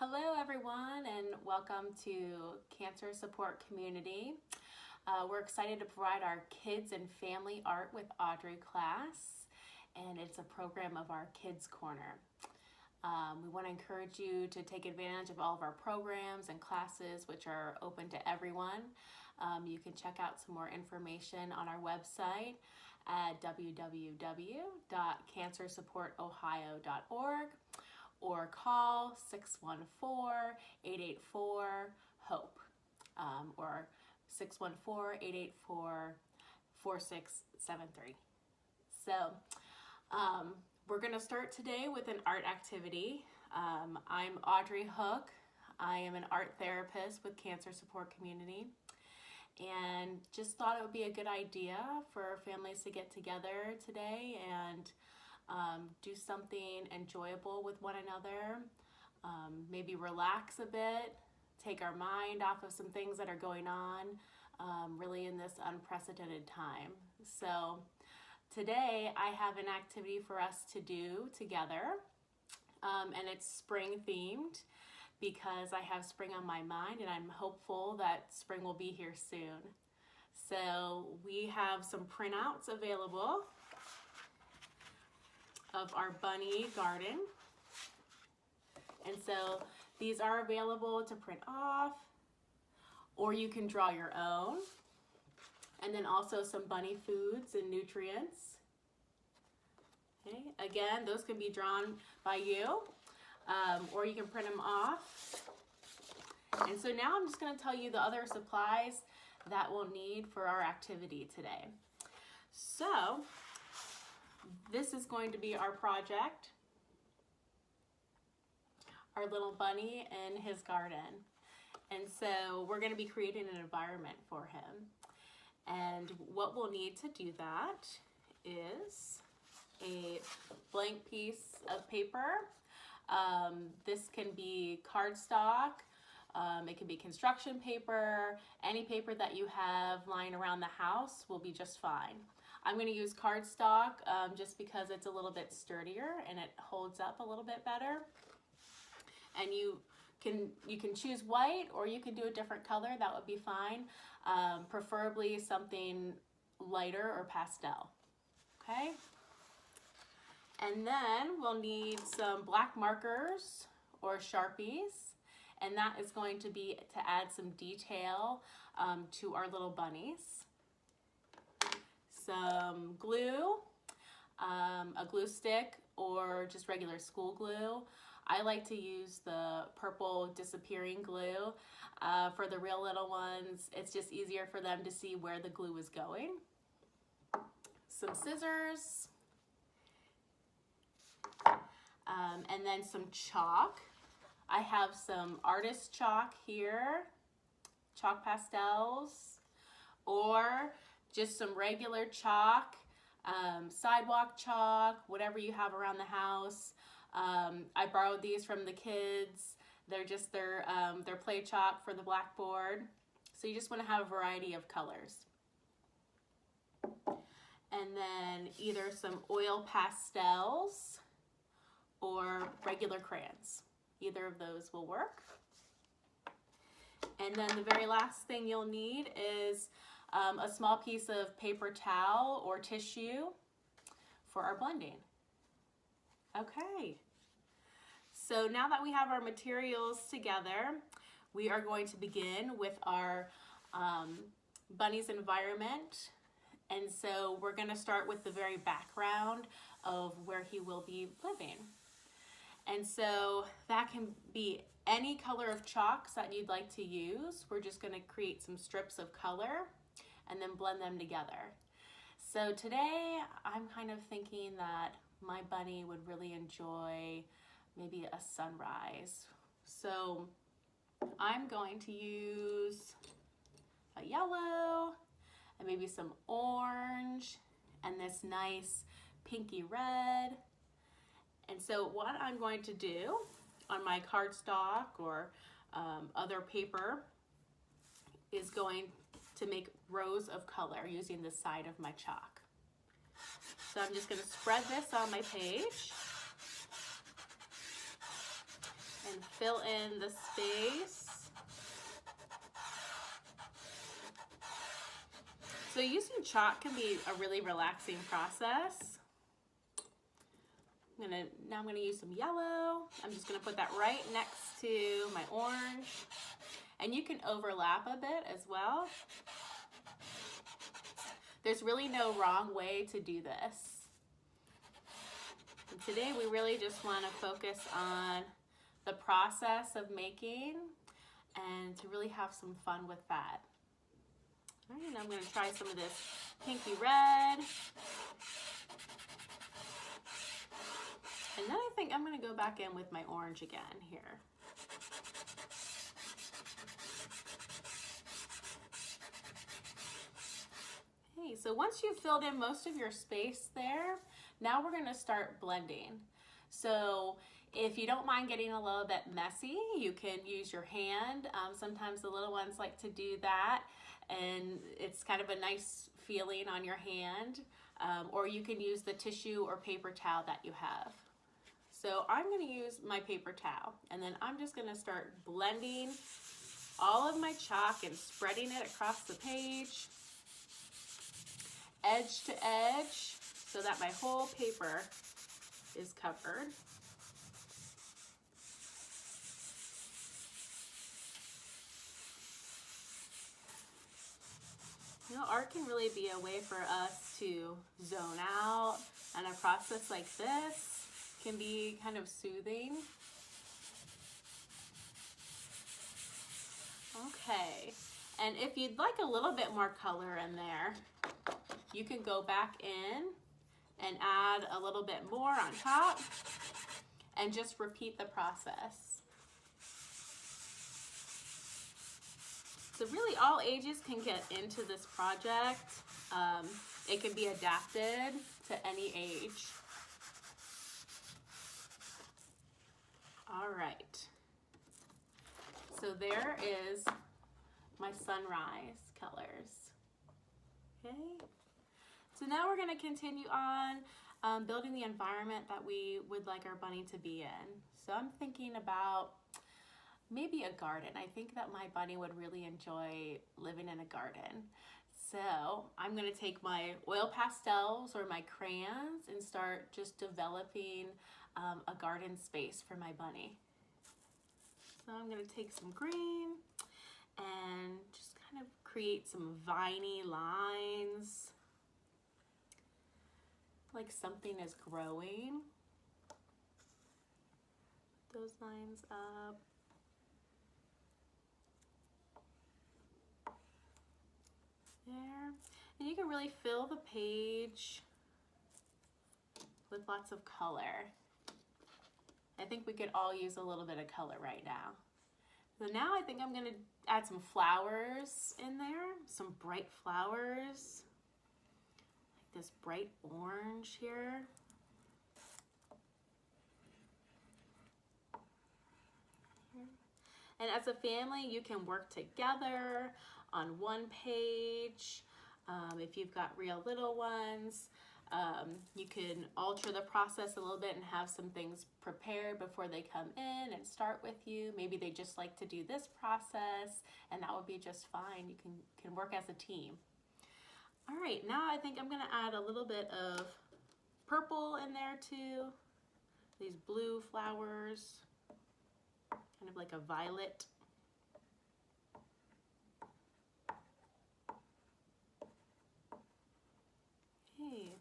Hello everyone and welcome to Cancer Support Community. We're excited to provide our Kids and Family Art with Audrey class, and it's a program of our Kids Corner. We want to encourage you to take advantage of all of our programs and classes which are open to everyone. You can check out some more information on our website at www.cancersupportohio.org or call 614-884-HOPE or 614-884-4673. So we're going to start today with an art activity. I'm Audrey Hook. I am an art therapist with Cancer Support Community, and just thought it would be a good idea for families to get together today and do something enjoyable with one another, maybe relax a bit, take our mind off of some things that are going on really in this unprecedented time. So today I have an activity for us to do together, and it's spring themed because I have spring on my mind and I'm hopeful that spring will be here soon. So we have some printouts available of our bunny garden. And so these are available to print off, or you can draw your own. And then also some bunny foods and nutrients. Okay, again, those can be drawn by you, or you can print them off. And so now I'm just going to tell you the other supplies that we'll need for our activity today. So this is going to be our project, our little bunny in his garden. And so we're going to be creating an environment for him. And what we'll need to do that is a blank piece of paper. This can be cardstock, it can be construction paper, any paper that you have lying around the house will be just fine. I'm going to use cardstock just because it's a little bit sturdier and it holds up a little bit better. And you can choose white, or you can do a different color, that would be fine. Preferably something lighter or pastel. Okay? And then we'll need some black markers or Sharpies, and that is going to be to add some detail to our little bunnies. Some glue, a glue stick, or just regular school glue. I like to use the purple disappearing glue. For the real little ones, it's just easier for them to see where the glue is going. Some scissors, and then some chalk. I have some artist chalk here, chalk pastels, or just some regular chalk, sidewalk chalk, whatever you have around the house. I borrowed these from the kids. They're just their play chalk for the blackboard. So you just want to have a variety of colors. And then either some oil pastels or regular crayons. Either of those will work. And then the very last thing you'll need is a small piece of paper towel or tissue for our blending. Okay, so now that we have our materials together, we are going to begin with our bunny's environment. And so we're going to start with the very background of where he will be living. And so that can be any color of chalks that you'd like to use. We're just going to create some strips of color and then blend them together. So today I'm kind of thinking that my bunny would really enjoy maybe a sunrise. So I'm going to use a yellow and maybe some orange and this nice pinky red. And so what I'm going to do on my cardstock or other paper is going to make rows of color using the side of my chalk. So I'm just going to spread this on my page. and fill in the space. So using chalk can be a really relaxing process. Now I'm gonna use some yellow. I'm just gonna put that right next to my orange. And you can overlap a bit as well. There's really no wrong way to do this. And today we really just wanna focus on the process of making and to really have some fun with that. All right, I'm gonna try some of this pinky red. And then I think I'm gonna go back in with my orange again here. Okay, so once you've filled in most of your space there, now we're gonna start blending. So if you don't mind getting a little bit messy, you can use your hand. Sometimes the little ones like to do that, and it's kind of a nice feeling on your hand. Or you can use the tissue or paper towel that you have. So I'm gonna use my paper towel, and then I'm just gonna start blending all of my chalk and spreading it across the page, edge to edge, so that my whole paper is covered. You know, art can really be a way for us to zone out, and a process like this can be kind of soothing. Okay, and if you'd like a little bit more color in there, you can go back in and add a little bit more on top and just repeat the process. So really all ages can get into this project. It can be adapted to any age. All right, so there is my sunrise colors. Okay, so now we're gonna continue on building the environment that we would like our bunny to be in. So I'm thinking about maybe a garden. I think that my bunny would really enjoy living in a garden. So I'm gonna take my oil pastels or my crayons and start just developing a garden space for my bunny. So I'm gonna take some green and just kind of create some viney lines, like something is growing. Put those lines up. There. And you can really fill the page with lots of color. I think we could all use a little bit of color right now. So now I think I'm gonna add some flowers in there, some bright flowers, like this bright orange here. And as a family, you can work together on one page. If you've got real little ones, you can alter the process a little bit and have some things prepared before they come in and start with you. Maybe they just like to do this process, and that would be just fine. You can work as a team. All right, now I think I'm gonna add a little bit of purple in there too. These blue flowers, kind of like a violet. Okay.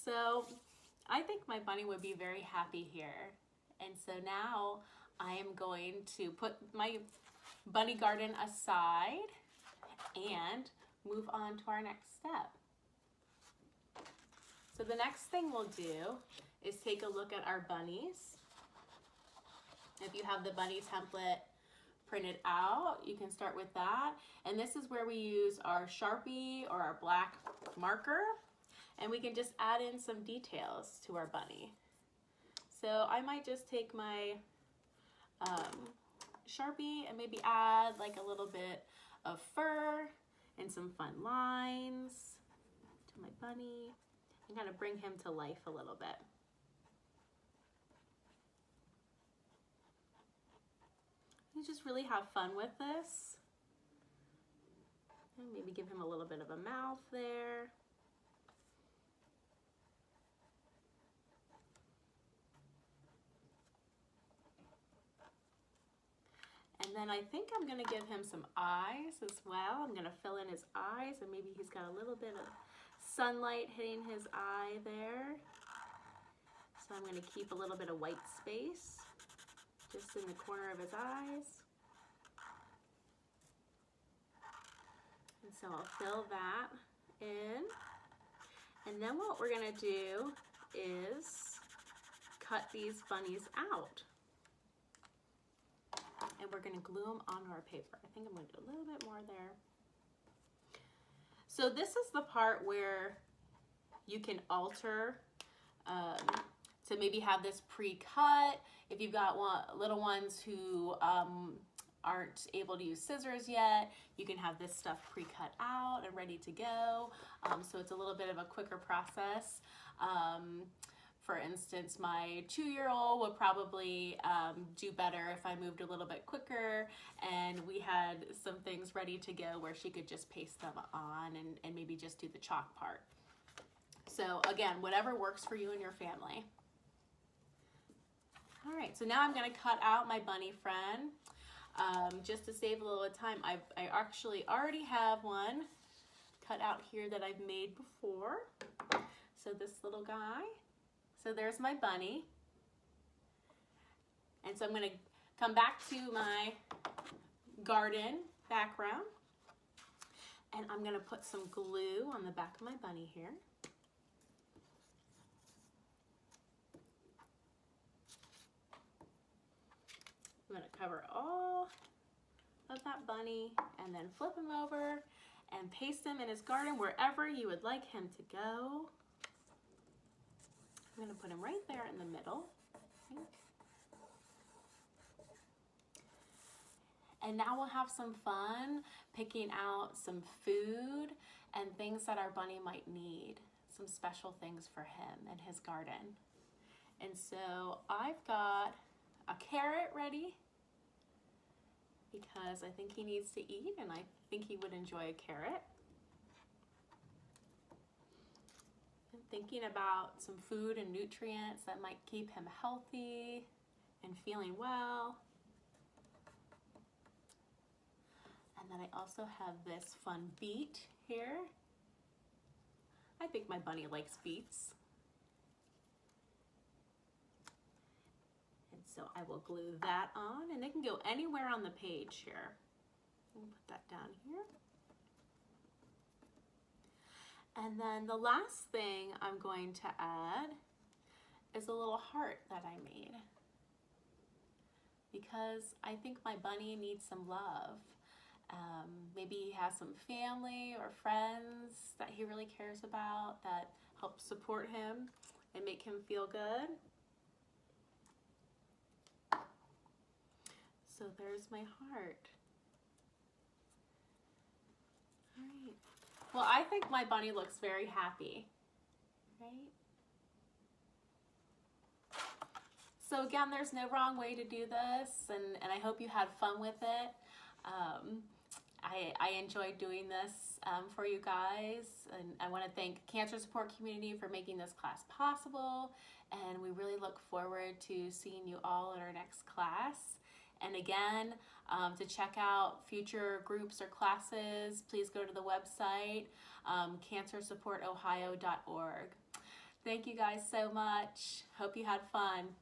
So I think my bunny would be very happy here. And so now I am going to put my bunny garden aside and move on to our next step. So the next thing we'll do is take a look at our bunnies. If you have the bunny template printed out, you can start with that. And this is where we use our Sharpie or our black marker, and we can just add in some details to our bunny. So I might just take my Sharpie and maybe add like a little bit of fur and some fun lines to my bunny and kind of bring him to life a little bit. You just really have fun with this. And maybe give him a little bit of a mouth there. And then I think I'm going to give him some eyes as well. I'm going to fill in his eyes, and maybe he's got a little bit of sunlight hitting his eye there. So I'm going to keep a little bit of white space just in the corner of his eyes. And so I'll fill that in. And then what we're going to do is cut these bunnies out. And we're going to glue them onto our paper. I think I'm going to do a little bit more there. So this is the part where you can alter to maybe have this pre-cut. If you've got little ones who aren't able to use scissors yet, you can have this stuff pre-cut out and ready to go. So it's a little bit of a quicker process. For instance, my 2-year-old would probably do better if I moved a little bit quicker and we had some things ready to go where she could just paste them on and maybe just do the chalk part. So again, whatever works for you and your family. All right, so now I'm gonna cut out my bunny friend. Just to save a little time, I actually already have one cut out here that I've made before. So this little guy. So there's my bunny. And so I'm going to come back to my garden background. And I'm going to put some glue on the back of my bunny here. I'm going to cover all of that bunny and then flip him over and paste him in his garden wherever you would like him to go. I'm going to put him right there in the middle. And now we'll have some fun picking out some food and things that our bunny might need. Some special things for him and his garden. And so I've got a carrot ready because I think he needs to eat and I think he would enjoy a carrot. Thinking about some food and nutrients that might keep him healthy and feeling well. And then I also have this fun beet here. I think my bunny likes beets. And so I will glue that on, and it can go anywhere on the page here. I'll put that down here. And then the last thing I'm going to add is a little heart that I made. Because I think my bunny needs some love. Maybe he has some family or friends that he really cares about that help support him and make him feel good. So there's my heart. All right. Well, I think my bunny looks very happy, right? So again, there's no wrong way to do this, and I hope you had fun with it. I enjoyed doing this for you guys, and I want to thank Cancer Support Community for making this class possible, and we really look forward to seeing you all in our next class. And again, to check out future groups or classes, please go to the website, cancersupportohio.org. Thank you guys so much. Hope you had fun.